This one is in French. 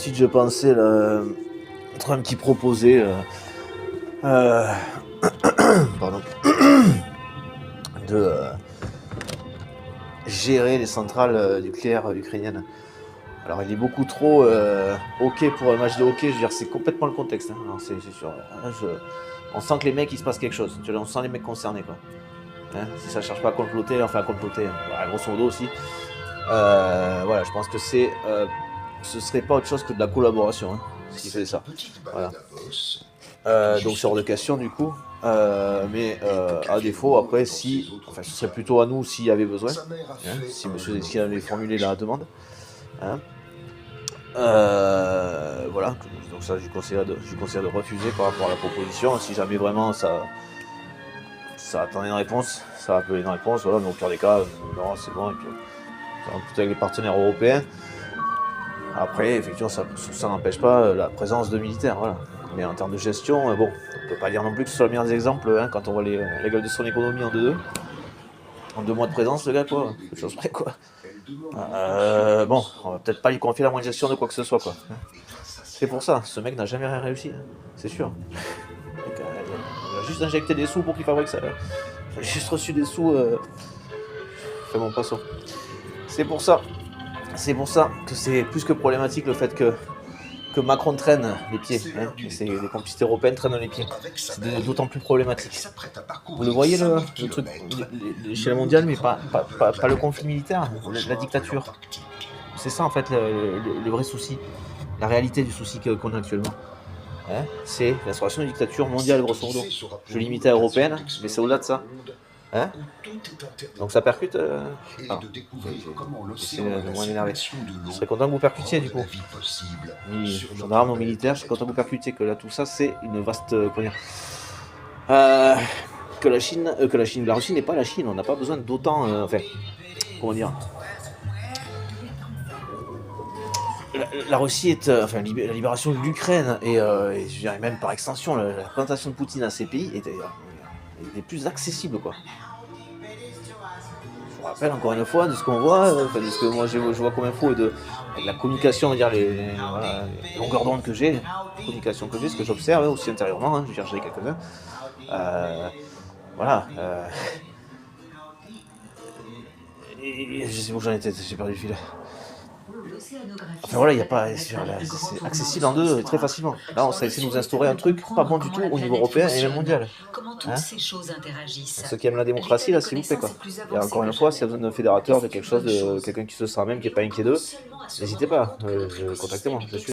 suite, je pensais Trump qui proposait euh, pardon, de gérer les centrales nucléaires ukrainiennes. Alors il est beaucoup trop ok pour un match de hockey, je veux dire c'est complètement le contexte, hein. Alors, c'est sûr. Là, on sent que les mecs il se passe quelque chose, tu vois, on sent les mecs concernés quoi. Hein, si ça cherche pas à comploter, enfin à comploter, voilà, grosso modo aussi. Voilà, je pense que ce serait pas autre chose que de la collaboration, hein, ce qui fait ça. Voilà. Donc c'est hors de question du coup. Mais à défaut, après, ce serait plutôt à nous s'il y avait besoin, hein, si M. Zelensky avait formulé la demande. Hein. Voilà, donc ça, je lui conseillerais de refuser par rapport à la proposition. Si jamais vraiment ça attendait une réponse, ça appelait une réponse, voilà, mais au pire des cas, non, c'est bon, et puis ça va plutôt avec les partenaires européens. Après, effectivement, ça n'empêche pas la présence de militaires, voilà. Mais en termes de gestion, bon, on peut pas dire non plus que ce soit le meilleur des exemples, hein, quand on voit la gueule de son économie en 2 mois de présence, le gars, quoi, quelque chose près, quoi. Bon, on va peut-être pas lui confier la moindre gestion de quoi que ce soit, quoi. C'est pour ça, ce mec n'a jamais rien réussi, hein, c'est sûr. Il a juste injecté des sous pour qu'il fabrique ça. Il a juste reçu des sous. Fais mon poisson. C'est pour ça que c'est plus que problématique le fait que Macron traîne les pieds, hein, et les complicités européennes traînent les pieds. C'est d'autant plus problématique. Vous le voyez le truc, l'échelle mondiale, mais pas le conflit militaire, la dictature. C'est ça en fait le vrai souci, la réalité du souci qu'on a actuellement. Hein, c'est l'instauration d'une dictature mondiale grosso modo. Je limite à européenne, mais c'est au-delà de ça. Hein, donc ça percute. J'essaie de moins m'énerver. Je serais content que vous percutiez du coup. Gendarmes ou militaires, je serais content que vous percutiez que là tout ça c'est une vaste. Que la Russie n'est pas la Chine, on n'a pas besoin d'autant. Enfin, comment dire. La Russie est, la libération de l'Ukraine et je dirais même par extension la présentation de Poutine à ces pays est plus accessible quoi. Je vous rappelle encore une fois de ce qu'on voit, de ce que moi je vois comme info et de la communication, on va dire les longueurs d'onde que j'ai, la communication que j'ai, ce que j'observe aussi intérieurement, hein, je chercherai quelques-uns. Voilà. Et je sais où j'en étais, j'ai perdu le fil. Enfin voilà, il y a pas, c'est accessible en deux très facilement. Là, on s'est essayé de nous instaurer un truc pas bon du tout au niveau européen et même mondial. Hein, ceux qui aiment la démocratie, là, s'il vous plaît quoi. Et encore une fois, si vous avez besoin d'un fédérateur, de quelque chose, de quelqu'un qui se sera même, qui n'est pas inquiet d'eux, n'hésitez pas, contactez-moi. Je suis